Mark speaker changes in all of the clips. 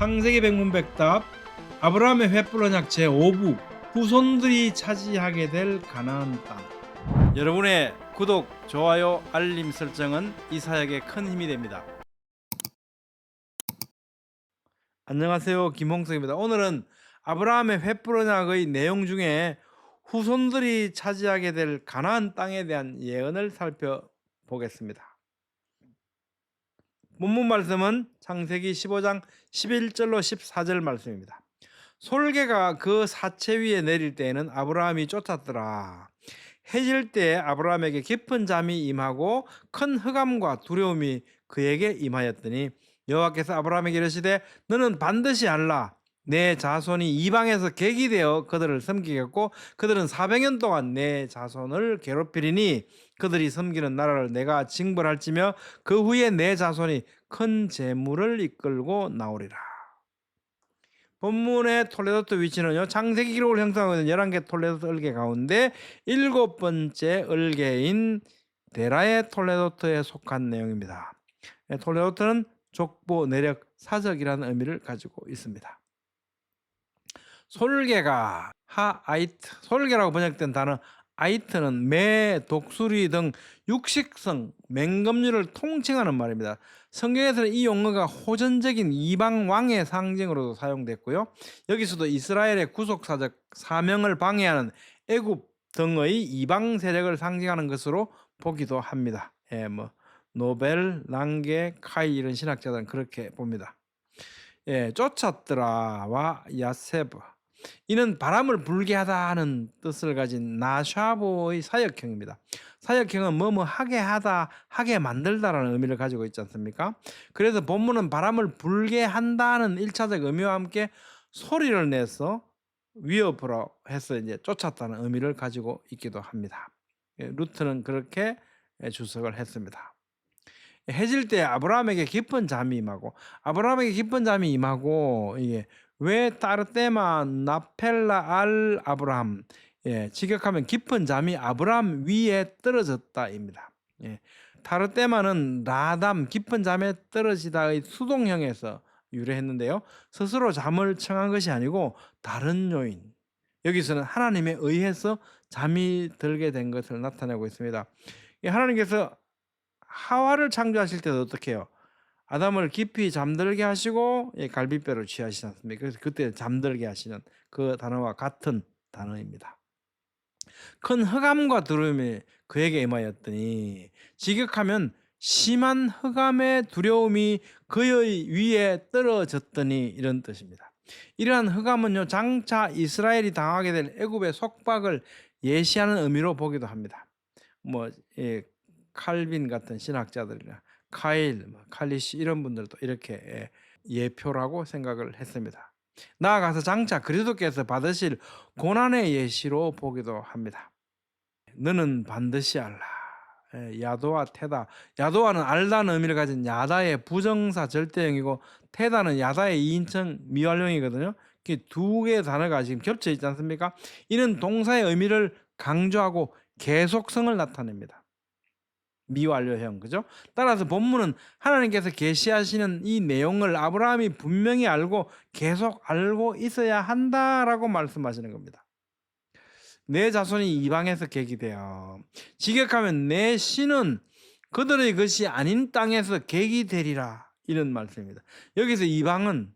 Speaker 1: 창세기 백문백답 아브라함의 횃불 언약 제5부 후손들이 차지하게 될 가나안 땅. 여러분의 구독, 좋아요, 알림 설정은 이 사역에 큰 힘이 됩니다. 안녕하세요, 김홍석입니다. 오늘은 아브라함의 횃불 언약의 내용 중에 후손들이 차지하게 될 가나안 땅에 대한 예언을 살펴보겠습니다. 본문 말씀은 창세기 15장 11절로 14절 말씀입니다. 솔개가 그 사체 위에 내릴 때에는 아브라함이 쫓았더라. 해질 때 아브라함에게 깊은 잠이 임하고 큰 흑암과 두려움이 그에게 임하였더니 여호와께서 아브라함에게 이르시되 너는 반드시 알라. 내 자손이 이방에서 객이 되어 그들을 섬기겠고 그들은 400년 동안 내 자손을 괴롭히리니 그들이 섬기는 나라를 내가 징벌할지며 그 후에 내 자손이 큰 재물을 이끌고 나오리라. 본문의 톨레도트 위치는요, 창세기 기록을 형성하고 있는 11개 톨레도트 을개 가운데 7번째 을개인 데라의 톨레도트에 속한 내용입니다. 톨레도트는 족보, 내력, 사적이라는 의미를 가지고 있습니다. 솔개가 하아이트, 솔개라고 번역된 단어 아이트는 매, 독수리 등 육식성, 맹금류를 통칭하는 말입니다. 성경에서는 이 용어가 호전적인 이방 왕의 상징으로도 사용됐고요. 여기서도 이스라엘의 구속사적 사명을 방해하는 애굽 등의 이방 세력을 상징하는 것으로 보기도 합니다. 노벨, 랑게, 카이 이런 신학자들은 그렇게 봅니다. 쫓았더라와 야세브, 이는 바람을 불게 하다 하는 뜻을 가진 나샤보의 사역형입니다. 사역형은 뭐뭐 하게 하다, 하게 만들다라는 의미를 가지고 있지 않습니까? 그래서 본문은 바람을 불게 한다는 1차적 의미와 함께 소리를 내서 위협으로 해서 이제 쫓았다는 의미를 가지고 있기도 합니다. 루트는 그렇게 주석을 했습니다. 해질 때 아브라함에게 깊은 잠이 임하고, 아브라함에게 깊은 잠이 임하고, 이게 왜 따르테마 나펠라 알 아브라함, 직역하면 깊은 잠이 아브라함 위에 떨어졌다입니다. 타르테마는 라담, 깊은 잠에 떨어지다의 수동형에서 유래했는데요, 스스로 잠을 청한 것이 아니고 다른 요인, 여기서는 하나님에 의해서 잠이 들게 된 것을 나타내고 있습니다. 하나님께서 하와를 창조하실 때도 어떻게 해요? 아담을 깊이 잠들게 하시고 갈비뼈를 취하시지 않습니까? 그래서 그때 잠들게 하시는 그 단어와 같은 단어입니다. 큰 흑암과 두려움이 그에게 임하였더니, 직역하면 심한 흑암의 두려움이 그의 위에 떨어졌더니, 이런 뜻입니다. 이러한 흑암은요, 장차 이스라엘이 당하게 될 애굽의 속박을 예시하는 의미로 보기도 합니다. 칼빈 같은 신학자들이나 카일, 칼리시 이런 분들도 이렇게 예표라고 생각을 했습니다. 나아가서 장차 그리스도께서 받으실 고난의 예시로 보기도 합니다. 너는 반드시 알라. 야도와 테다, 야도와는 알다는 의미를 가진 야다의 부정사 절대형이고 테다는 야다의 2인称 미완료이거든요. 두 개의 단어가 지금 겹쳐 있지 않습니까? 이는 동사의 의미를 강조하고 계속성을 나타냅니다. 미완료형, 그죠? 따라서 본문은 하나님께서 계시하시는 이 내용을 아브라함이 분명히 알고 계속 알고 있어야 한다라고 말씀하시는 겁니다. 내 자손이 이방에서 객이 되어, 직역하면 내 신은 그들의 것이 아닌 땅에서 객이 되리라, 이런 말씀입니다. 여기서 이방은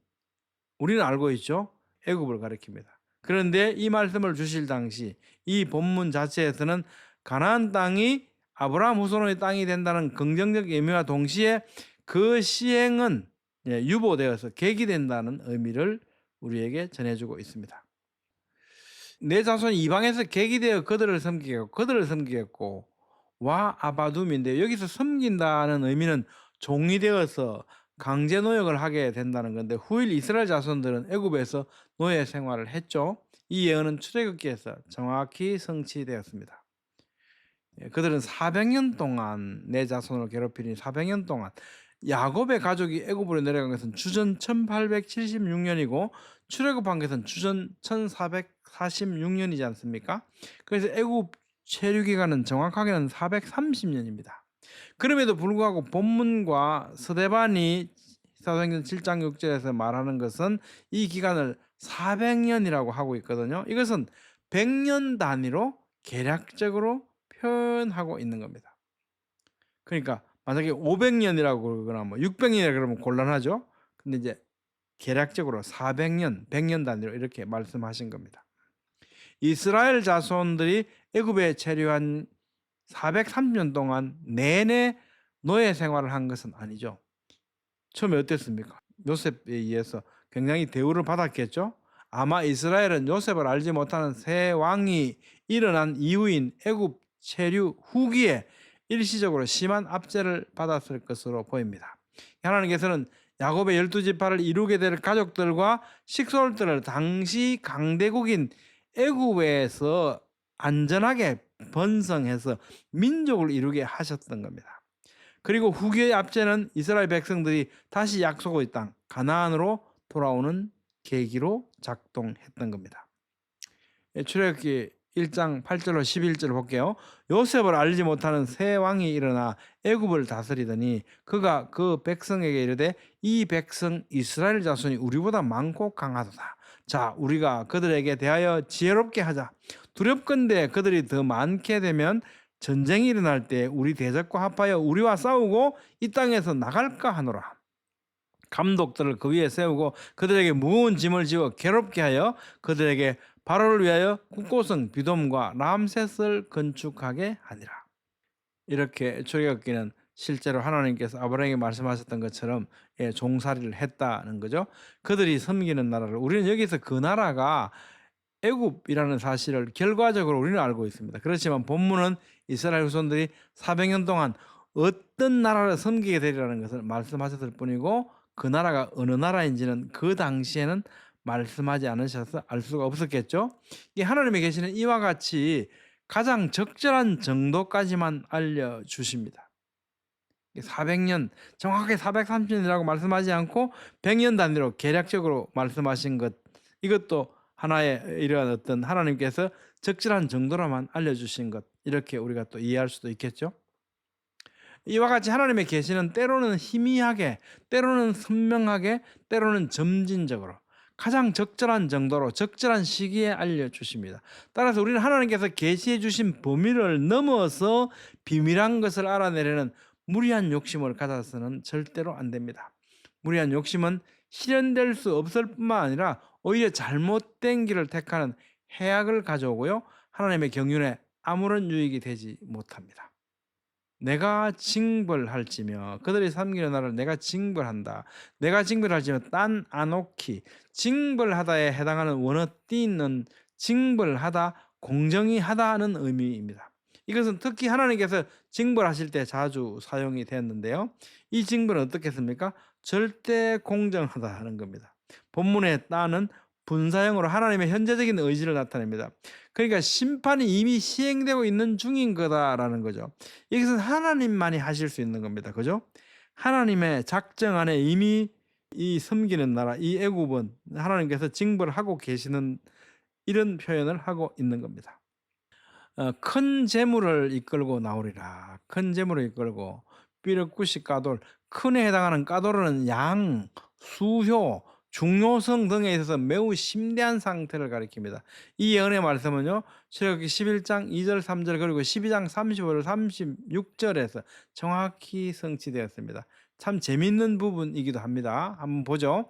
Speaker 1: 우리는 알고 있죠? 애굽을 가리킵니다. 그런데 이 말씀을 주실 당시 이 본문 자체에서는 가나안 땅이 아브라함 후손의 땅이 된다는 긍정적 의미와 동시에 그 시행은 유보되어서 객이 된다는 의미를 우리에게 전해주고 있습니다. 내 자손이 이방에서 객이 되어 그들을 섬기겠고 와 아바둠인데, 여기서 섬긴다는 의미는 종이 되어서 강제 노역을 하게 된다는 건데, 후일 이스라엘 자손들은 애굽에서 노예 생활을 했죠. 이 예언은 출애굽기에서 정확히 성취되었습니다. 그들은 400년 동안 내 자손을 괴롭히니, 400년 동안, 야곱의 가족이 애굽으로 내려간 것은 주전 1876년이고 출애굽한 것은 주전 1446년이지 않습니까? 그래서 애굽 체류 기간은 정확하게는 430년입니다. 그럼에도 불구하고 본문과 서대반이 사도행전 7장 6절에서 말하는 것은 이 기간을 400년이라고 하고 있거든요. 이것은 100년 단위로 계략적으로 표현하고 있는 겁니다. 그러니까 만약에 500년이라고 그러거나 뭐 600년이라 그러면 곤란하죠. 근데 이제 계략적으로 400년, 100년 단위로 이렇게 말씀하신 겁니다. 이스라엘 자손들이 애굽에 체류한 430년 동안 내내 노예 생활을 한 것은 아니죠. 처음에 어땠습니까? 요셉에 의해서 굉장히 대우를 받았겠죠. 아마 이스라엘은 요셉을 알지 못하는 새 왕이 일어난 이후인 애굽 체류 후기에 일시적으로 심한 압제를 받았을 것으로 보입니다. 하나님께서는 야곱의 12지파를 이루게 될 가족들과 식솔들을 당시 강대국인 애굽에서 안전하게 번성해서 민족을 이루게 하셨던 겁니다. 그리고 후기의 압제는 이스라엘 백성들이 다시 약속의 땅 가나안으로 돌아오는 계기로 작동했던 겁니다. 출애굽기 1장 8절로 11절 볼게요. 요셉을 알지 못하는 새 왕이 일어나 애굽을 다스리더니 그가 그 백성에게 이르되 이 백성 이스라엘 자손이 우리보다 많고 강하도다. 자, 우리가 그들에게 대하여 지혜롭게 하자. 두렵건대 그들이 더 많게 되면 전쟁이 일어날 때 우리 대적과 합하여 우리와 싸우고 이 땅에서 나갈까 하노라. 감독들을 그 위에 세우고 그들에게 무거운 짐을 지어 괴롭게 하여 그들에게 바로를 위하여 국고성 비돔과 람셋을 건축하게 하니라. 이렇게 출애굽기는 실제로 하나님께서 아브라함에게 말씀하셨던 것처럼 종살이를 했다는 거죠. 그들이 섬기는 나라를 우리는 여기서 그 나라가 애굽이라는 사실을 결과적으로 우리는 알고 있습니다. 그렇지만 본문은 이스라엘 후손들이 400년 동안 어떤 나라를 섬기게 되리라는 것을 말씀하셨을 뿐이고 그 나라가 어느 나라인지는 그 당시에는 말씀하지 않으셔서 알 수가 없었겠죠. 이 하나님의 계시는 이와 같이 가장 적절한 정도까지만 알려주십니다. 400년, 정확하게 430년이라고 말씀하지 않고 100년 단위로 계략적으로 말씀하신 것, 이것도 하나의 이러한 어떤 하나님께서 적절한 정도로만 알려주신 것, 이렇게 우리가 또 이해할 수도 있겠죠. 이와 같이 하나님의 계시는 때로는 희미하게, 때로는 선명하게, 때로는 점진적으로 가장 적절한 정도로 적절한 시기에 알려주십니다. 따라서 우리는 하나님께서 계시해 주신 범위를 넘어서 비밀한 것을 알아내려는 무리한 욕심을 가져서는 절대로 안 됩니다. 무리한 욕심은 실현될 수 없을 뿐만 아니라 오히려 잘못된 길을 택하는 해악을 가져오고요, 하나님의 경륜에 아무런 유익이 되지 못합니다. 내가 징벌할지며 그들이 섬기는 나를 내가 징벌한다. 내가 징벌할지며 딴 아노키. 징벌하다에 해당하는 원어 띠는 징벌하다, 공정히 하다는 의미입니다. 이것은 특히 하나님께서 징벌하실 때 자주 사용이 되었는데요. 이 징벌은 어떻겠습니까? 절대 공정하다 하는 겁니다. 본문의 따는 분사형으로 하나님의 현재적인 의지를 나타냅니다. 그러니까 심판이 이미 시행되고 있는 중인 거다라는 거죠. 이것은 하나님만이 하실 수 있는 겁니다. 그죠? 하나님의 작정 안에 이미 이 섬기는 나라, 이 애굽은 하나님께서 징벌을 하고 계시는 이런 표현을 하고 있는 겁니다. 큰 재물을 이끌고 나오리라. 큰 재물을 이끌고 삐르꾸시 까돌, 큰에 해당하는 까돌은 양, 수효, 중요성 등에 있어서 매우 심대한 상태를 가리킵니다. 이 예언의 말씀은요, 출애굽기 11장 2절 3절 그리고 12장 35절 36절에서 정확히 성취되었습니다. 참 재밌는 부분이기도 합니다. 한번 보죠.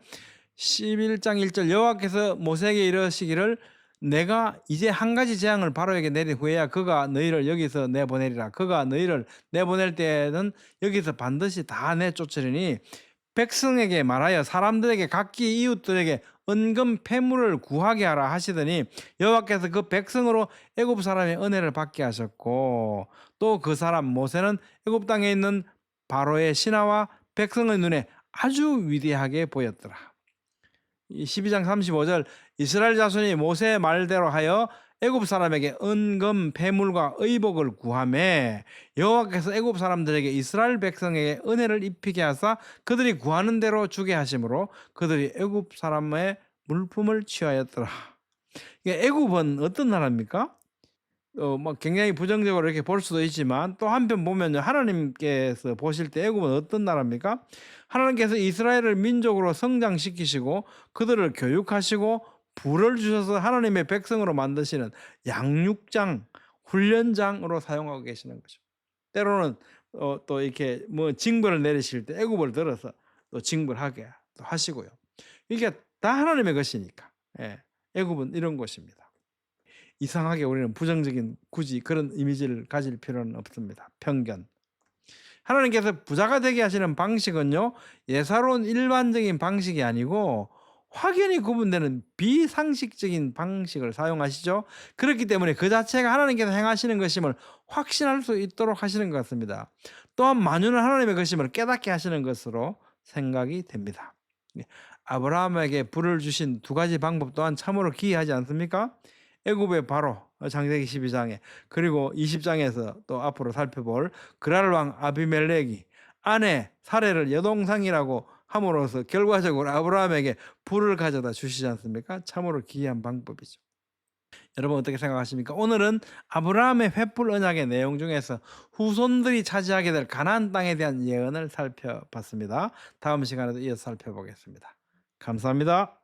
Speaker 1: 11장 1절 여호와께서 모세에게 이르시기를 내가 이제 한 가지 재앙을 바로에게 내린 후에야 그가 너희를 여기서 내보내리라. 그가 너희를 내보낼 때에는 여기서 반드시 다 내쫓으리니 백성에게 말하여 사람들에게 각기 이웃들에게 은금 패물을 구하게 하라 하시더니 여호와께서 그 백성으로 애굽 사람의 은혜를 받게 하셨고 또 그 사람 모세는 애굽 땅에 있는 바로의 신하와 백성의 눈에 아주 위대하게 보였더라. 12장 35절 이스라엘 자손이 모세의 말대로 하여 애굽 사람에게 은금 패물과 의복을 구하매 여호와께서 애굽 사람들에게 이스라엘 백성에게 은혜를 입히게 하사 그들이 구하는 대로 주게 하심으로 그들이 애굽 사람의 물품을 취하였더라. 애굽은 어떤 나라입니까? 막 굉장히 부정적으로 이렇게 볼 수도 있지만 또 한편 보면요. 하나님께서 보실 때 애굽은 어떤 나라입니까? 하나님께서 이스라엘을 민족으로 성장시키시고 그들을 교육하시고 부를 주셔서 하나님의 백성으로 만드시는 양육장, 훈련장으로 사용하고 계시는 거죠. 때로는 또 이렇게 뭐 징벌을 내리실 때 애굽을 들어서 또 징벌하게 또 하시고요. 이게 다 하나님의 것이니까. 예. 애굽은 이런 곳입니다. 이상하게 우리는 부정적인 굳이 그런 이미지를 가질 필요는 없습니다. 편견. 하나님께서 부자가 되게 하시는 방식은요. 예사로운 일반적인 방식이 아니고 확연히 구분되는 비상식적인 방식을 사용하시죠. 그렇기 때문에 그 자체가 하나님께서 행하시는 것임을 확신할 수 있도록 하시는 것 같습니다. 또한 만유는 하나님의 것임을 깨닫게 하시는 것으로 생각이 됩니다. 예, 아브라함에게 불을 주신 두 가지 방법 또한 참으로 기이하지 않습니까? 애굽의 바로 창세기 12장에 그리고 20장에서 또 앞으로 살펴볼 그랄 왕 아비멜렉이 아내 사레를 여동상이라고 함으로써 결과적으로 아브라함에게 불을 가져다 주시지 않습니까? 참으로 기이한 방법이죠. 여러분 어떻게 생각하십니까? 오늘은 아브라함의 횃불 언약의 내용 중에서 후손들이 차지하게 될 가나안 땅에 대한 예언을 살펴봤습니다. 다음 시간에도 이어서 살펴보겠습니다. 감사합니다.